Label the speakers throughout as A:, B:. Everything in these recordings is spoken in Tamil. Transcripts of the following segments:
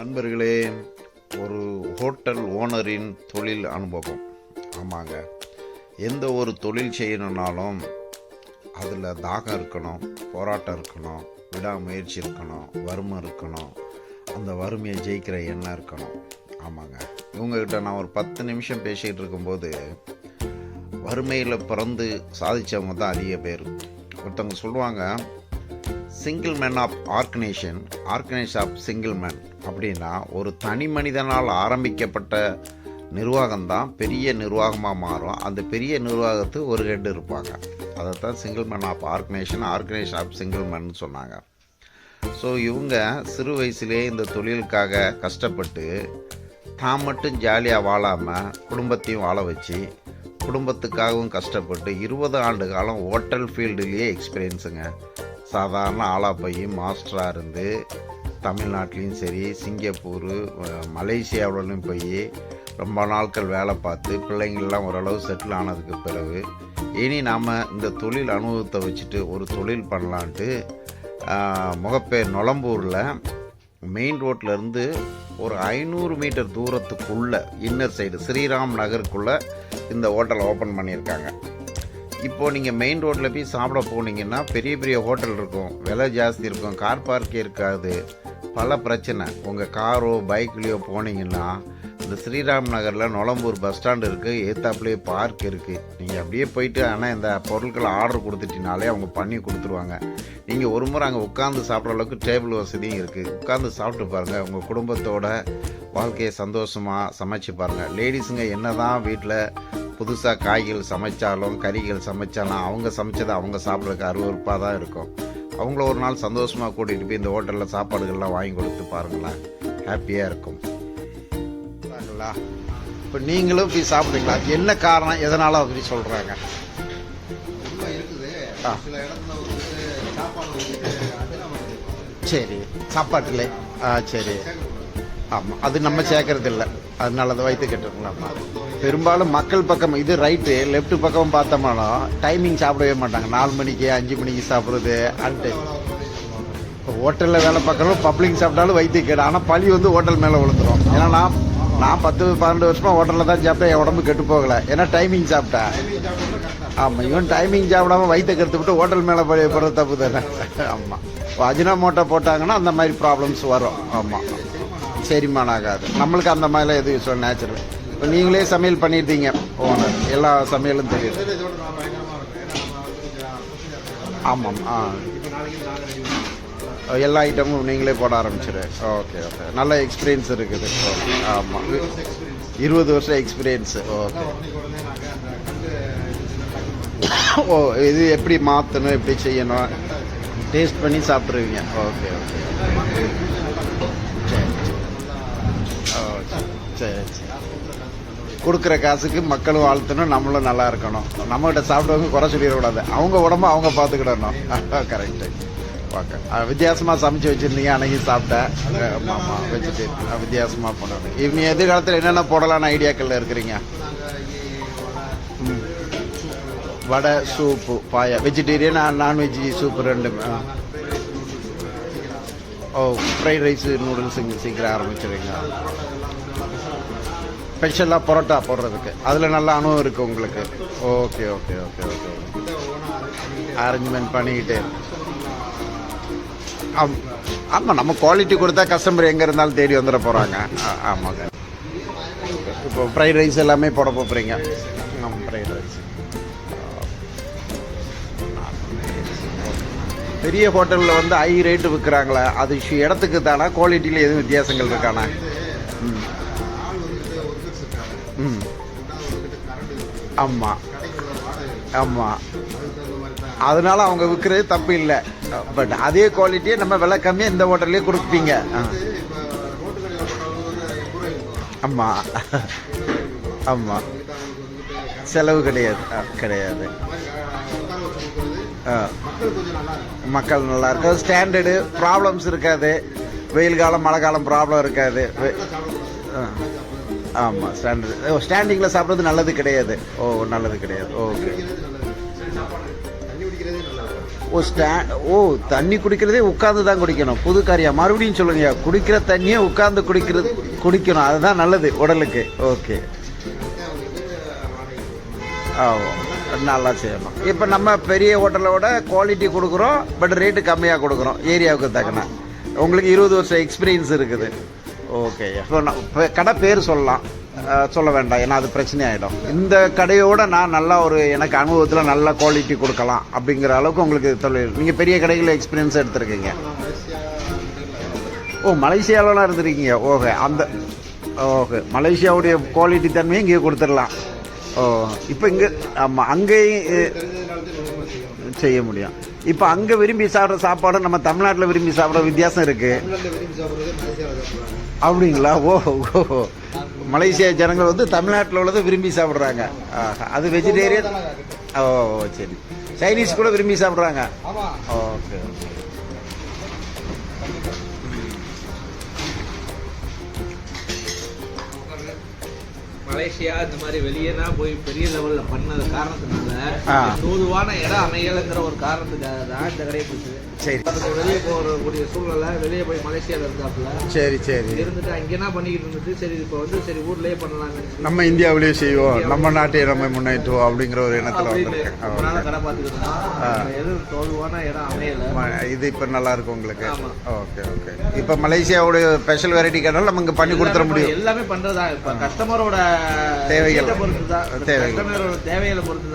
A: நண்பர்களே, ஒரு ஹோட்டல் ஓனரின் தொழில் அனுபவம். ஆமாங்க, எந்த ஒரு தொழில் செய்யணுன்னாலும் அதில் தாகம் இருக்கணும், போராட்டம் இருக்கணும், விடாமுயற்சி இருக்கணும், வறுமை இருக்கணும், அந்த வறுமையை ஜெயிக்கிற எண்ணம் இருக்கணும். ஆமாங்க, இவங்ககிட்ட நான் ஒரு 10 நிமிஷம் பேசிகிட்டு இருக்கும்போது வறுமையில் பிறந்து சாதித்தவங்க தான் அதிக பேர். ஒருத்தவங்க சொல்லுவாங்க, single man of organisation of single man. அப்படின்னா ஒரு தனி மனிதனால் ஆரம்பிக்கப்பட்ட நிர்வாகம் தான் பெரிய நிர்வாகமாக மாறும். அந்த பெரிய நிர்வாகத்துக்கு ஒரு ஹெட் இருப்பாங்க. அதைத்தான் single man of organisation of single man சொன்னாங்க. ஸோ இவங்க சிறு வயசுலேயே இந்த தொழிலுக்காக கஷ்டப்பட்டு தான் மட்டும் ஜாலியாக வாழாமல் குடும்பத்தையும் வாழ வச்சு, குடும்பத்துக்காகவும் கஷ்டப்பட்டு 20 ஆண்டு காலம் ஹோட்டல் ஃபீல்டுலேயே எக்ஸ்பீரியன்ஸுங்க. சாதாரண ஆளாக போய் மாஸ்டராக இருந்து தமிழ்நாட்டிலையும் சரி, சிங்கப்பூர், மலேசியாவிலும் போய் ரொம்ப நாட்கள் வேலை பார்த்து பிள்ளைங்கள்லாம் ஓரளவு செட்டில் ஆனதுக்கு பிறகு இனி நாம் இந்த தொழில் அனுபவத்தை வச்சுட்டு ஒரு தொழில் பண்ணலான்ட்டு முகப்பேர் நொளம்பூரில் மெயின் ரோட்லேருந்து ஒரு 500 மீட்டர் தூரத்துக்குள்ளே இன்னர் சைடு ஸ்ரீராம் நகருக்குள்ளே இந்த ஹோட்டலை ஓப்பன் பண்ணியிருக்காங்க. இப்போது நீங்கள் மெயின் ரோட்டில் போய் சாப்பிட போனீங்கன்னா பெரிய பெரிய ஹோட்டல் இருக்கும், விலை ஜாஸ்தி இருக்கும், கார் பார்க்கே இருக்காது, பல பிரச்சனை. உங்கள் காரோ பைக்லேயோ போனீங்கன்னா இந்த ஸ்ரீராம் நகரில் நொளம்பூர் பஸ் ஸ்டாண்டு இருக்குது, ஏத்தாப்புலேயே பார்க் இருக்குது. நீங்கள் அப்படியே போயிட்டு ஆனால் இந்த பொருட்களை ஆர்டர் கொடுத்துட்டினாலே அவங்க பண்ணி கொடுத்துருவாங்க. நீங்கள் ஒரு முறை அங்கே உட்காந்து சாப்பிட்ற அளவுக்கு டேபிள் வசதியும் இருக்குது. உட்காந்து சாப்பிட்டு பாருங்கள், உங்கள் குடும்பத்தோட வாழ்க்கையை சந்தோஷமாக சமைச்சு பாருங்கள். லேடிஸுங்க என்ன தான் வீட்டில் புதுசாக காய்கள் சமைச்சாலும் கறிகள் சமைச்சாலும் அவங்க சமைச்சதை அவங்க சாப்பிட்றதுக்கு அருவருப்பாக தான் இருக்கும். அவங்கள ஒரு நாள் சந்தோஷமாக கூட்டிகிட்டு போய் இந்த ஹோட்டலில் சாப்பாடுகள்லாம் வாங்கி கொடுத்து பாருங்களேன், ஹாப்பியாக இருக்கும். இப்போ நீங்களும் போய் சாப்பிடுங்களா? என்ன காரணம், எதனால அப்படி சொல்கிறாங்க? சரி, சாப்பாட்டில் சரி, ஆமாம், அது நம்ம சேர்க்கறது இல்லை, அதனால அதை வைத்து கேட்டுருக்கலாமா? பெரும்பாலும் மக்கள் பக்கம் இது ரைட்டு, லெஃப்ட் பக்கம் பார்த்தோம்னா டைமிங் சாப்பிடவே மாட்டாங்க. 4 மணிக்கு 5 மணிக்கு சாப்பிட்றது அன்டைம். இப்போ ஹோட்டலில் வேலை பார்க்குறோம், பப்ளிக் சாப்பிட்டாலும் வைத்திய கேடு. ஆனால் பழி வந்து ஹோட்டல் மேலே விழுந்துடும். ஏன்னா நான் 10-12 வருஷமாக ஹோட்டலில் தான் சாப்பிட்டேன், என் உடம்பு கெட்டு போகலை. ஏன்னா டைமிங் சாப்பிட்டேன். ஆமாம், இவன் டைமிங் சாப்பிடாம வயிற்ற கருத்து விட்டு ஹோட்டல் மேலே போகிறது தப்பு தானே. ஆமாம், அஜினோமோட்டோ போட்டாங்கன்னா அந்த மாதிரி ப்ராப்ளம்ஸ் வரும். ஆமாம், செரிமானம் ஆகாது. நம்மளுக்கு அந்த மாதிரிலாம் எதுவும் நேச்சுரல். இப்போ நீங்களே சமையல் பண்ணியிருந்தீங்க, ஓனர் எல்லா சமையலும் தெரியுது. ஆமாம், எல்லா ஐட்டமும் நீங்களே போட ஆரம்பிச்சிரு. ஓகே ஓகே, நல்ல எக்ஸ்பீரியன்ஸ் இருக்குது. ஓகே, ஆமாம், 20 வருஷம் எக்ஸ்பீரியன்ஸு. ஓகே, ஓ, இது எப்படி மாற்றணும், எப்படி செய்யணும், டேஸ்ட் பண்ணி சாப்பிட்ருவீங்க. ஓகே ஓகே, சரி சரி. கொடுக்குற காசுக்கு மக்களும் வாழ்த்தணும், நம்மளும் நல்லா இருக்கணும். நம்மகிட்ட சாப்பிட்டவங்க குறை சொல்லிடக்கூடாது, அவங்க உடம்பு அவங்க பார்த்துக்கிடணும். கரெக்டு. ஓகே, வித்தியாசமாக சமைச்சு வச்சுருந்தீங்க, அன்றைக்கி சாப்பிட்டேன். ஆமாம், வெஜிடேரியன் வித்தியாசமாக பண்ணணும். இவங்க எதிர்காலத்தில் என்னென்ன போடலான்னு ஐடியாக்களில் இருக்கிறீங்க? வடை, சூப்பு, பாயா, வெஜிடேரியன் நான்வெஜ் சூப்பு ரெண்டுமே. ஓ, ஃப்ரைட் ரைஸு, நூடுல்ஸ் இங்கே சீக்கிரம் ஆரம்பிச்சிடுங்க. ஸ்பெஷலாக பரோட்டா போடுறதுக்கு அதில் நல்ல அனுபவம் இருக்குது உங்களுக்கு. Okay okay okay okay, arrangement பண்ணிக்கிட்டு. ஆமாம், நம்ம குவாலிட்டி கொடுத்தா கஸ்டமர் எங்கே இருந்தாலும் தேடி வந்துட போகிறாங்க. ஆமாங்க, இப்போ ஃப்ரைட் ரைஸ் எல்லாமே போட போகிறீங்க. ஃப்ரைட் ரைஸ் பெரிய ஹோட்டலில் வந்து ஹை ரேட்டு விற்கிறாங்களே, அது இடத்துக்கு தானே, குவாலிட்டியில் எதுவும் வித்தியாசங்கள் இருக்கானே? ஆமாம் ஆமாம், அதனால அவங்க விற்கிறது தப்பு இல்லை. பட் அதே குவாலிட்டியை நம்ம விலை கம்மியாக இந்த ஹோட்டல்லே கொடுப்பீங்க. ஆமாம் ஆமாம், செலவு கிடையாது கிடையாது. மக்கள் நல்லா இருக்கும், ஸ்டாண்டர்டு ப்ராப்ளம்ஸ் இருக்காது, வெயில் காலம் மழை காலம் ப்ராப்ளம் இருக்காது. ஆமாம், ஸ்டாண்டிங்கில் சாப்பிட்றது நல்லது கிடையாது. ஓ, நல்லது கிடையாது. ஓகே ஓ தண்ணி குடிக்கிறதே உட்காந்து தான் குடிக்கணும். புது காரியம் மறுபடியும் சொல்லுங்க. குடிக்கிற தண்ணியே உட்காந்து குடிக்கணும். அதுதான் நல்லது உடலுக்கு. ஓகே. நல்லா செய்யணும். இப்போ நம்ம பெரிய ஹோட்டலோட குவாலிட்டி கொடுக்குறோம், பட் ரேட்டு கம்மியாக கொடுக்குறோம் ஏரியாவுக்கு தக்கன. உங்களுக்கு 20 வருஷம் எக்ஸ்பீரியன்ஸ் இருக்குது. ஓகே. இப்போ கடை பேர் சொல்லலாம், சொல்ல வேண்டாம், ஏன்னா அது பிரச்சனை ஆகிடும். இந்த கடையோட நான் நல்லா ஒரு எனக்கு அனுபவத்தில் நல்ல குவாலிட்டி கொடுக்கலாம் அப்படிங்கிற அளவுக்கு உங்களுக்கு தொழில். நீங்கள் பெரிய கடைகளில் எக்ஸ்பீரியன்ஸ் எடுத்துருக்கீங்க. மலேசியாவிலாம் இருந்திருக்கீங்க. ஓகே. மலேசியாவுடைய குவாலிட்டி தன்மையை இங்கே கொடுத்துடலாம். இப்போ இங்கே ஆமாம், அங்கேயும் செய்ய முடியும். இப்போ அங்கே விரும்பி சாப்பிட்ற சாப்பாடு நம்ம தமிழ்நாட்டில் விரும்பி சாப்பிட்ற வித்தியாசம் இருக்குது. அப்படிங்களா? மலேசியா ஜனங்கள் வந்து தமிழ்நாட்டில் உள்ளதை விரும்பி சாப்பிட்றாங்க. அது வெஜிடேரியன். சரி. சைனீஸ் கூட விரும்பி சாப்பிட்றாங்க. ஓகே.
B: மலேசியா இந்த மாதிரி வெளியேதான் போய் பெரிய லெவல்ல பண்ணது காரணத்தினால தோதுவான இடம் அமையலைங்கிற ஒரு காரணத்துக்காக தான் இந்த கடையை பிடிச்சது.
A: சரி.
B: வெளியே போகக்கூடிய சூழ்நிலை, வெளியே போய் மலேசியாவில் இருந்தாப்புல.
A: சரி
B: இருந்துட்டு அங்கே என்ன பண்ணிக்கிட்டு இருந்துட்டு, சரி இப்போ வந்து சரி ஊர்லயே பண்ணலாங்க,
A: நம்ம இந்தியாவிலேயே செய்வோம், நம்ம நாட்டையே நம்ம முன்னேற்றுவோம் அப்படிங்கிற ஒரு எண்ணத்தில்
B: கடை பார்த்துக்கிட்டு எதுவும் தோதுவான இடம் அமையல.
A: இது இப்போ நல்லா இருக்கும் உங்களுக்கு. ஓகே. இப்போ மலேசியாவோட ஸ்பெஷல் வெரைட்டி கேட்டாலும் நம்ம இங்கே பண்ணி கொடுத்துட முடியும்.
B: எல்லாமே பண்றதா. இப்போ கஸ்டமரோட
A: தேவைகளை
B: பொறுத்து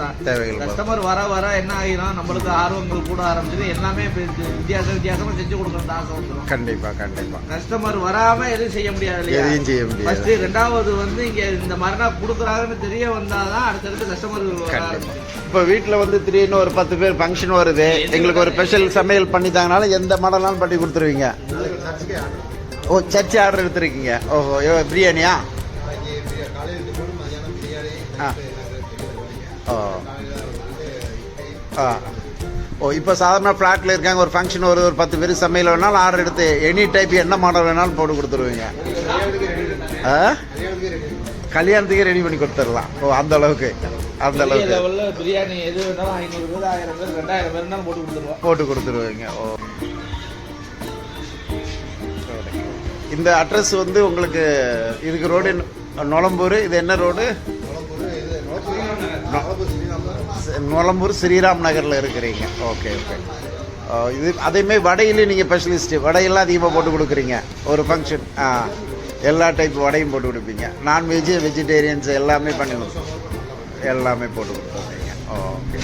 B: தான். கஸ்டமர் வர வர என்ன ஆகிரும், நம்மளுக்கு ஆர்வங்கள் கூட ஆரம்பிச்சது. எல்லாமே வித்தியாசமா செஞ்சு கொடுக்கணும் ஆசை வந்துடும்.
A: கண்டிப்பா.
B: கஸ்டமர் வராம எதுவும் செய்ய முடியாது.
A: எதையும் செய்ய முடியாது.
B: ரெண்டாவது வந்து இங்க இந்த மரணா கொடுக்குறாங்கன்னு தெரிய வந்தாதான் அடுத்தடுத்து கஸ்டமர்.
A: இப்போ வீட்டில் வந்து திடீர்னு ஒரு 10 பேர் ஃபங்க்ஷன் வருது, எங்களுக்கு ஒரு ஸ்பெஷல் சமையல் பண்ணி தாங்கனாலும் எந்த மாடலாலும் பண்ணி கொடுத்துருவீங்க. சர்ச்சு ஆர்டர் எடுத்துருக்கீங்க. பிரியாணியா? இப்போ சாதாரண ஃப்ளாட்டில் இருக்காங்க, ஒரு ஃபங்க்ஷன் ஒரு 10 பேர் சமையல் வேணாலும் ஆர்டர் எடுத்து எனி டைப் என்ன மாடல் வேணாலும் போட்டு கொடுத்துருவீங்க. கல்யாணத்துக்கே ரெடி பண்ணி கொடுத்துடலாம். அந்த அளவுக்கு
B: பிரியாணி எது வேணாலும் 500 பேர் 1000 பேர் 2000 பேர்
A: போட்டு கொடுத்துருவீங்க. இந்த அட்ரஸ் வந்து உங்களுக்கு இதுக்கு ரோடு நொளம்பூர். இது என்ன ரோடு? நொளம்பூர் ஸ்ரீராம் நகரில் இருக்கிறீங்க. ஓகே. இது அதேமாதிரி வடையிலையும் நீங்கள் ஸ்பெஷலிஸ்ட்டு, வடையெல்லாம் அதிகமாக போட்டு கொடுக்குறீங்க. ஒரு ஃபங்க்ஷன் எல்லா டைப் வடையும் போட்டு கொடுப்பீங்க. நான்வெஜ்ஜு வெஜிடேரியன்ஸ் எல்லாமே பண்ணி எல்லாமே போட்டு கொடுத்துருக்கீங்க. ஓகே.